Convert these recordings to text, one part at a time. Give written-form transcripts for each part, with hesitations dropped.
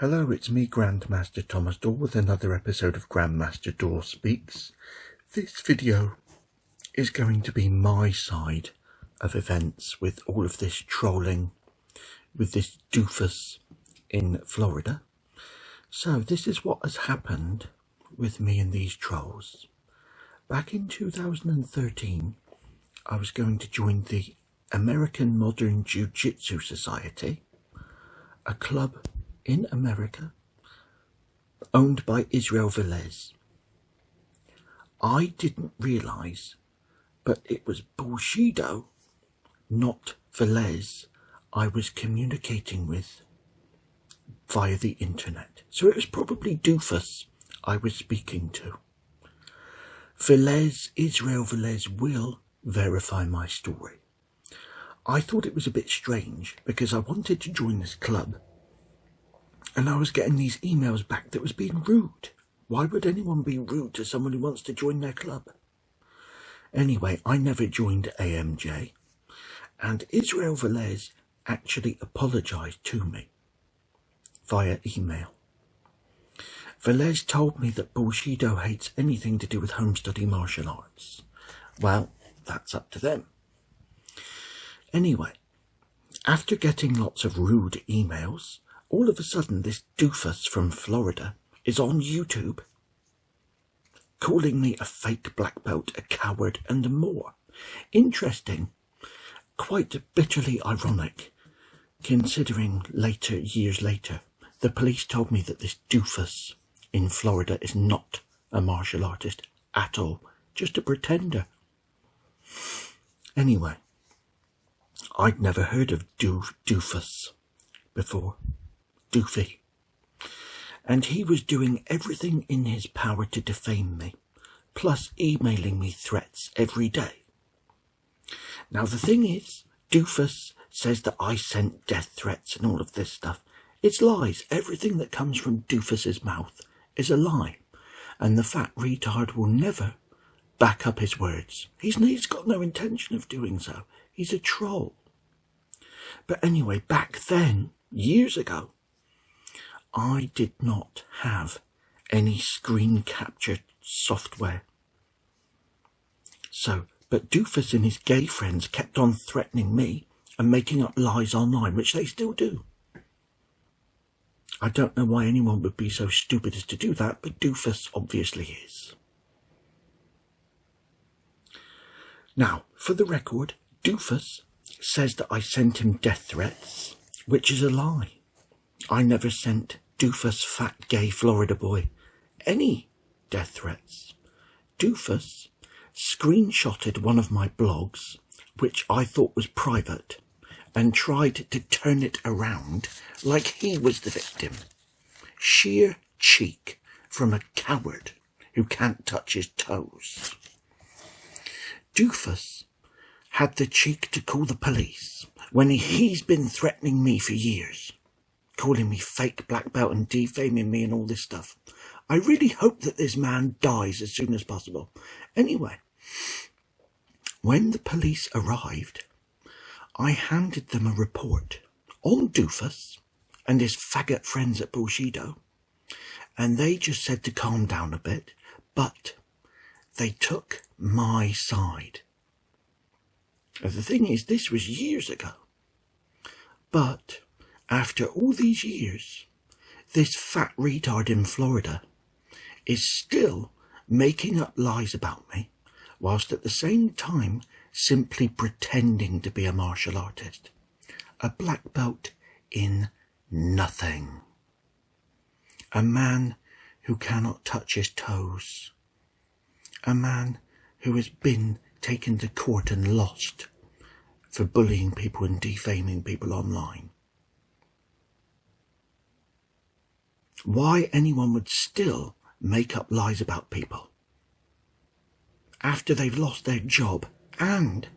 Hello, it's me, Grandmaster Thomas Dorr, with another episode of Grandmaster Dorr Speaks. This video is going to be my side of events with all of this trolling with this doofus in Florida. So this is what has happened with me and these trolls. Back in 2013, I was going to join the American Modern Jiu-Jitsu Society, a club in America owned by Israel Velez. I didn't realise, but it was Bushido, not Velez, I was communicating with via the internet. So it was probably Doofus I was speaking to. Velez, Israel Velez, will verify my story. I thought it was a bit strange because I wanted to join this club and I was getting these emails back that was being rude. Why would anyone be rude to someone who wants to join their club? Anyway, I never joined AMJ, and Israel Velez actually apologised to me via email. Velez told me that Bushido hates anything to do with home study martial arts. Well, that's up to them. Anyway, after getting lots of rude emails, all of a sudden this doofus from Florida is on YouTube calling me a fake black belt, a coward and more. Interesting, quite bitterly ironic, considering years later, the police told me that this doofus in Florida is not a martial artist at all, just a pretender. Anyway, I'd never heard of doofus before. Doofy. And he was doing everything in his power to defame me, plus emailing me threats every day. Now the thing is, Doofus says that I sent death threats and all of this stuff. It's lies. Everything that comes from Doofus's mouth is a lie, and the fat retard will never back up his words. He's got no intention of doing so. He's a troll. But anyway, back then, years ago, I did not have any screen capture software. But Doofus and his gay friends kept on threatening me and making up lies online, which they still do. I don't know why anyone would be so stupid as to do that, but Doofus obviously is. Now, for the record, Doofus says that I sent him death threats, which is a lie. I never sent Doofus, fat gay Florida boy, any death threats. Doofus screenshotted one of my blogs, which I thought was private, and tried to turn it around like he was the victim. Sheer cheek from a coward who can't touch his toes. Doofus had the cheek to call the police when he's been threatening me for years, calling me fake black belt and defaming me and all this stuff. I really hope that this man dies as soon as possible. Anyway, when the police arrived, I handed them a report on Doofus and his faggot friends at Bushido, and they just said to calm down a bit, but they took my side. The thing is, this was years ago, but after all these years, this fat retard in Florida is still making up lies about me, whilst at the same time simply pretending to be a martial artist. A black belt in nothing. A man who cannot touch his toes. A man who has been taken to court and lost for bullying people and defaming people online. Why anyone would still make up lies about people after they've lost their job and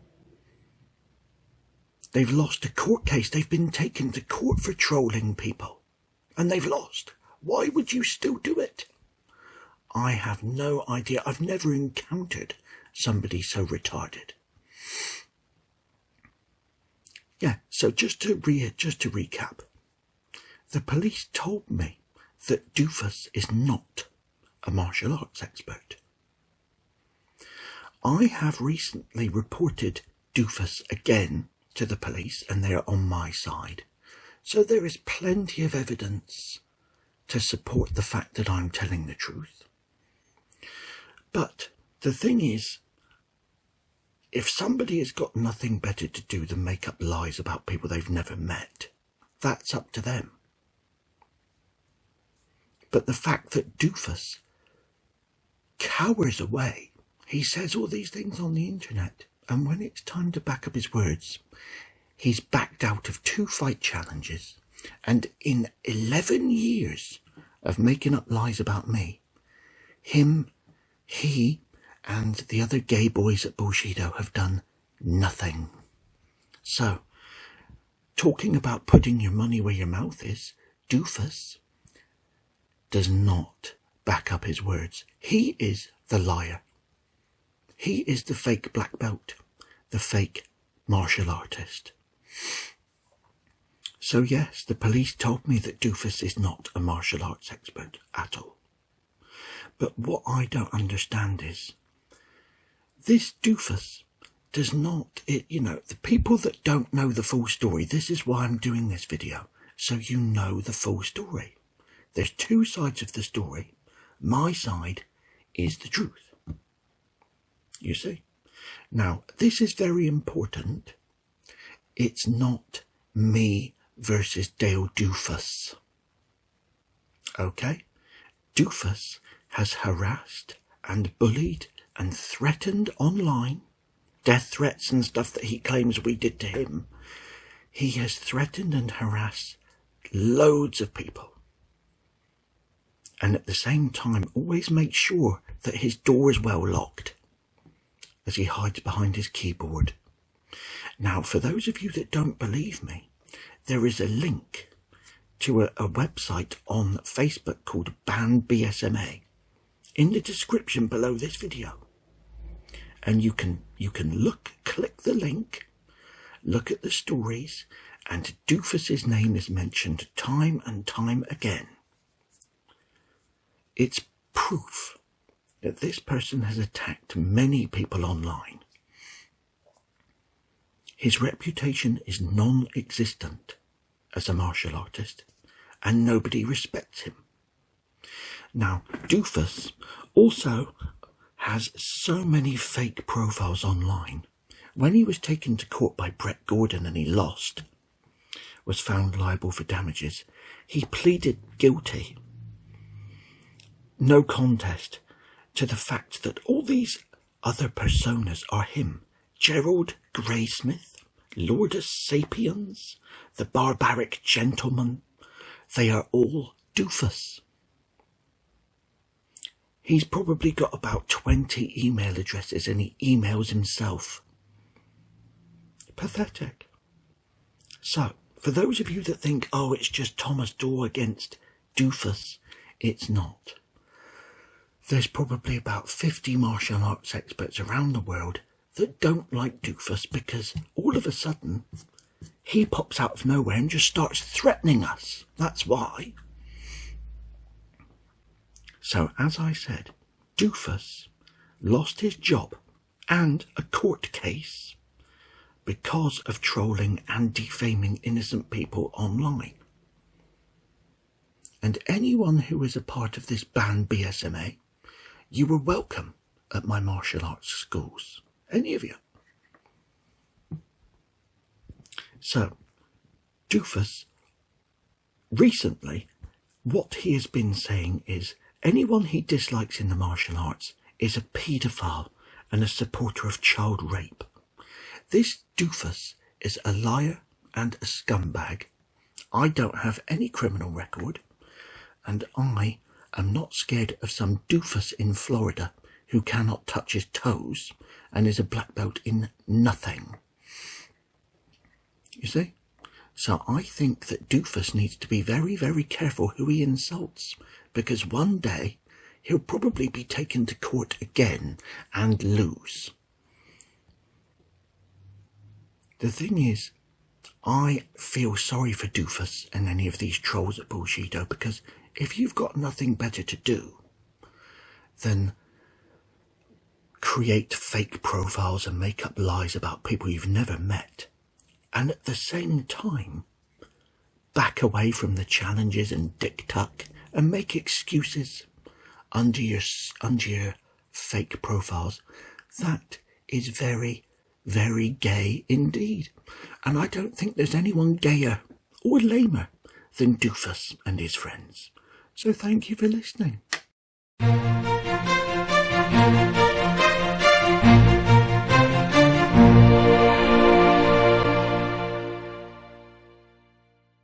they've lost a court case. They've been taken to court for trolling people and they've lost. Why would you still do it? I have no idea. I've never encountered somebody so retarded. Yeah, so just to recap, the police told me that Doofus is not a martial arts expert. I have recently reported Doofus again to the police, and they're on my side. So there is plenty of evidence to support the fact that I'm telling the truth. But the thing is, if somebody has got nothing better to do than make up lies about people they've never met, that's up to them. But the fact that Doofus cowers away, he says all these things on the internet, and when it's time to back up his words, he's backed out of 2 fight challenges, and in 11 years of making up lies about me, he and the other gay boys at Bushido have done nothing. So, talking about putting your money where your mouth is, Doofus does not back up his words. He is the liar. He is the fake black belt, the fake martial artist. So yes, the police told me that Doofus is not a martial arts expert at all. But what I don't understand is, this Doofus does not, the people that don't know the full story, this is why I'm doing this video, so you know the full story. There's 2 sides of the story. My side is the truth. You see? Now, this is very important. It's not me versus Dale Doofus. Okay? Doofus has harassed and bullied and threatened online, death threats and stuff that he claims we did to him. He has threatened and harassed loads of people. And at the same time, always makes sure that his door is well locked as he hides behind his keyboard. Now, for those of you that don't believe me, there is a link to a website on Facebook called Ban BSMA in the description below this video. And you can click the link, look at the stories, and Doofus's name is mentioned time and time again. It's proof that this person has attacked many people online. His reputation is non-existent as a martial artist, and nobody respects him. Now, Doofus also has so many fake profiles online. When he was taken to court by Brett Gordon and he lost, was found liable for damages, he pleaded guilty, no contest, to the fact that all these other personas are him. Gerald Graysmith, Lordus Sapiens, the Barbaric Gentleman, they are all Doofus. He's probably got about 20 email addresses and he emails himself. Pathetic. So, for those of you that think, oh, it's just Thomas Dorr against Doofus, it's not. There's probably about 50 martial arts experts around the world that don't like Doofus because all of a sudden he pops out of nowhere and just starts threatening us. That's why. So, as I said, Doofus lost his job and a court case because of trolling and defaming innocent people online. And anyone who is a part of this Ban BSMA, you were welcome at my martial arts schools. Any of you. So, Doofus, recently, what he has been saying is anyone he dislikes in the martial arts is a paedophile and a supporter of child rape. This Doofus is a liar and a scumbag. I don't have any criminal record, and I am not scared of some Doofus in Florida who cannot touch his toes and is a black belt in nothing. You see? So I think that Doofus needs to be very, very careful who he insults, because one day he'll probably be taken to court again and lose. The thing is, I feel sorry for Doofus and any of these trolls at Bushido, because if you've got nothing better to do than create fake profiles and make up lies about people you've never met, and at the same time back away from the challenges and dick tuck and make excuses under your fake profiles, that is very, very gay indeed. And I don't think there's anyone gayer or lamer than Doofus and his friends. So thank you for listening.